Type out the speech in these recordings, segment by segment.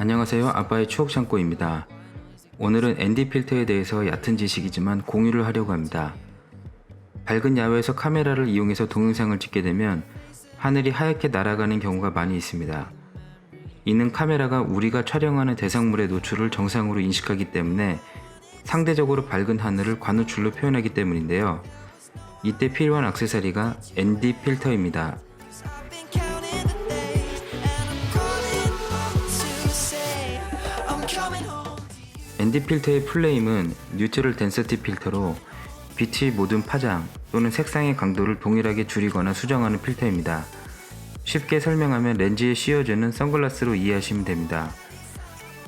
안녕하세요. 아빠의 추억창고입니다. 오늘은 ND 필터에 대해서 얕은 지식이지만 공유를 하려고 합니다. 밝은 야외에서 카메라를 이용해서 동영상을 찍게 되면 하늘이 하얗게 날아가는 경우가 많이 있습니다. 이는 카메라가 우리가 촬영하는 대상물의 노출을 정상으로 인식하기 때문에 상대적으로 밝은 하늘을 관노출로 표현하기 때문인데요. 이때 필요한 액세서리가 ND 필터입니다. ND 필터의 플레임은 뉴트럴 덴서티 필터로 빛의 모든 파장 또는 색상의 강도를 동일하게 줄이거나 수정하는 필터입니다. 쉽게 설명하면 렌즈에 씌워주는 선글라스로 이해하시면 됩니다.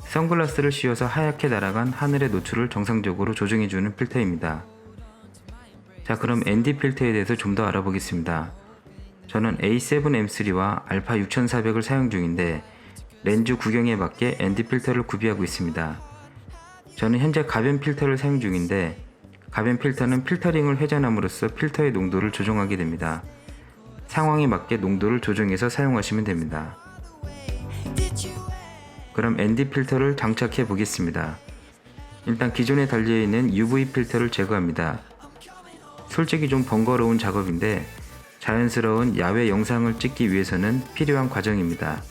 선글라스를 씌워서 하얗게 날아간 하늘의 노출을 정상적으로 조정해주는 필터입니다. 자, 그럼 ND 필터에 대해서 좀 더 알아보겠습니다. 저는 A7M3와 알파 6400을 사용 중인데 렌즈 구경에 맞게 ND 필터를 구비하고 있습니다. 저는 현재 가변 필터를 사용 중인데 가변 필터는 필터링을 회전함으로써 필터의 농도를 조정하게 됩니다. 상황에 맞게 농도를 조정해서 사용하시면 됩니다. 그럼 ND 필터를 장착해 보겠습니다. 일단 기존에 달려있는 UV 필터를 제거합니다. 솔직히 좀 번거로운 작업인데 자연스러운 야외 영상을 찍기 위해서는 필요한 과정입니다.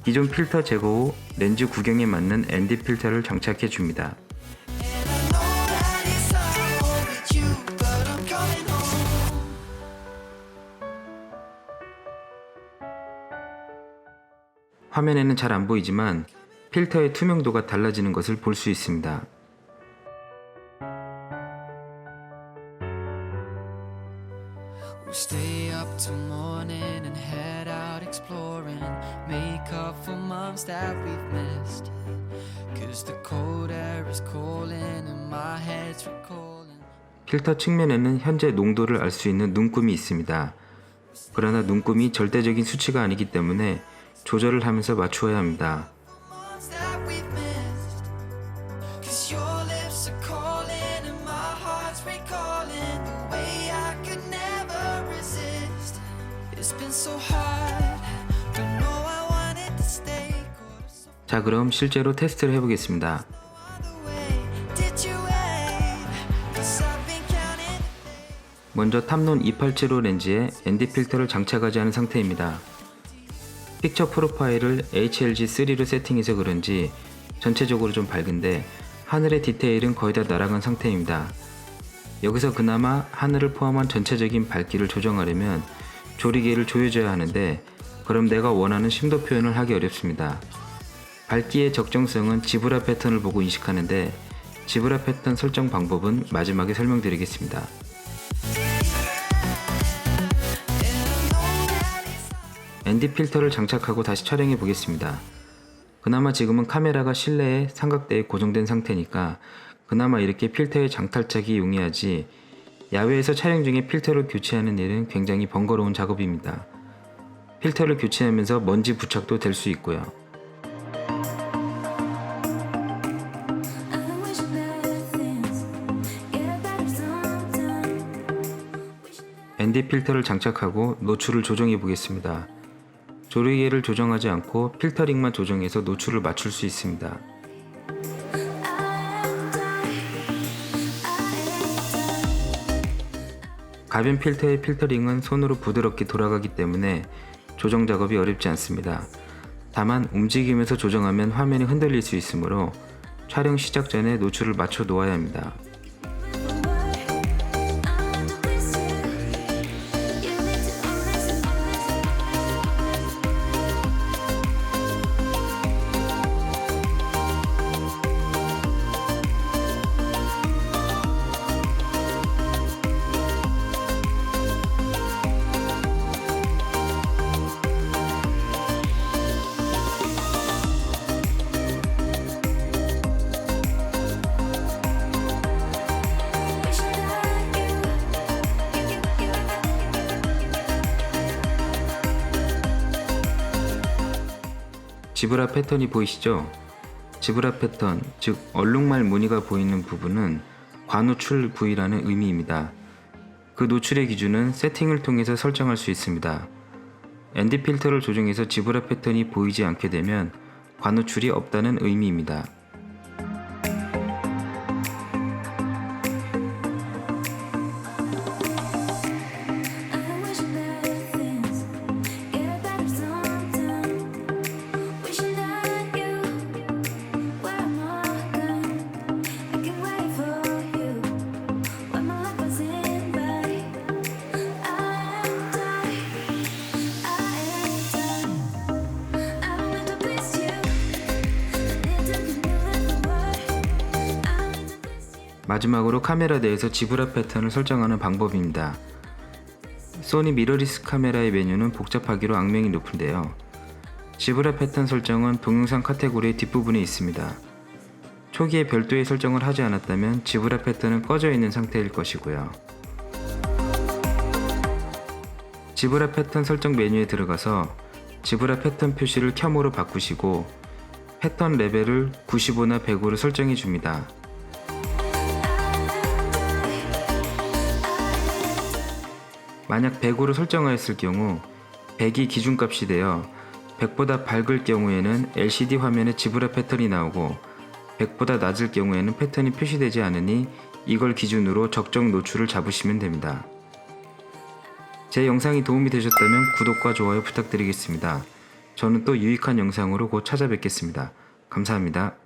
기존 필터 제거 후 렌즈 구경에 맞는 ND 필터를 장착해 줍니다. 화면에는 잘 안 보이지만 필터의 투명도가 달라지는 것을 볼 수 있습니다. We stay up till morning and head out exploring. Make up for months that we've missed. Cause the cold air is calling and my head's recalling. 필터 측면에는 현재 농도를 알 수 있는 눈금이 있습니다. 그러나 눈금이 절대적인 수치가 아니기 때문에 조절을 하면서 맞추어야 합니다. Months that we've missed. Cause your lips are calling and my heart's recalling the way I could never resist. It's been so hard, but no, I wanted to stay. Caught us 자, 그럼 실제로 테스트를 해보겠습니다. the way. Did you wait? Cause I've been counting. 먼저 탐론 2875 렌즈에 ND 필터를 장착하지 않은 상태입니다. 픽처 프로파일을 HLG3로 세팅해서 그런지 전체적으로 좀 밝은데 하늘의 디테일은 거의 다 날아간 상태입니다. 여기서 그나마 하늘을 포함한 전체적인 밝기를 조정하려면 조리개를 조여줘야 하는데 그럼 내가 원하는 심도 표현을 하기 어렵습니다. 밝기의 적정성은 지브라 패턴을 보고 인식하는데 지브라 패턴 설정 방법은 마지막에 설명드리겠습니다. ND 필터를 장착하고 다시 촬영해 보겠습니다. 그나마 지금은 카메라가 실내에 삼각대에 고정된 상태니까 그나마 이렇게 필터의 장탈착이 용이하지 야외에서 촬영 중에 필터를 교체하는 일은 굉장히 번거로운 작업입니다. 필터를 교체하면서 먼지 부착도 될 수 있고요. ND 필터를 장착하고 노출을 조정해 보겠습니다. 조리개를 조정하지 않고 필터링만 조정해서 노출을 맞출 수 있습니다. 가변 필터의 필터링은 손으로 부드럽게 돌아가기 때문에 조정 작업이 어렵지 않습니다. 다만 움직이면서 조정하면 화면이 흔들릴 수 있으므로 촬영 시작 전에 노출을 맞춰 놓아야 합니다. 지브라 패턴이 보이시죠? 지브라 패턴, 즉 얼룩말 무늬가 보이는 부분은 관노출 부위라는 의미입니다. 그 노출의 기준은 세팅을 통해서 설정할 수 있습니다. ND 필터를 조정해서 지브라 패턴이 보이지 않게 되면 관호출이 없다는 의미입니다. 마지막으로 카메라 내에서 지브라 패턴을 설정하는 방법입니다. 소니 미러리스 카메라의 메뉴는 복잡하기로 악명이 높은데요. 지브라 패턴 설정은 동영상 카테고리의 뒷부분에 있습니다. 초기에 별도의 설정을 하지 않았다면 지브라 패턴은 꺼져 있는 상태일 것이고요. 지브라 패턴 설정 메뉴에 들어가서 지브라 패턴 표시를 켬으로 바꾸시고 패턴 레벨을 95나 100으로 설정해 줍니다. 만약 100으로 설정하였을 경우 100이 기준값이 되어 100보다 밝을 경우에는 LCD 화면에 지브라 패턴이 나오고 100보다 낮을 경우에는 패턴이 표시되지 않으니 이걸 기준으로 적정 노출을 잡으시면 됩니다. 제 영상이 도움이 되셨다면 구독과 좋아요 부탁드리겠습니다. 저는 또 유익한 영상으로 곧 찾아뵙겠습니다. 감사합니다.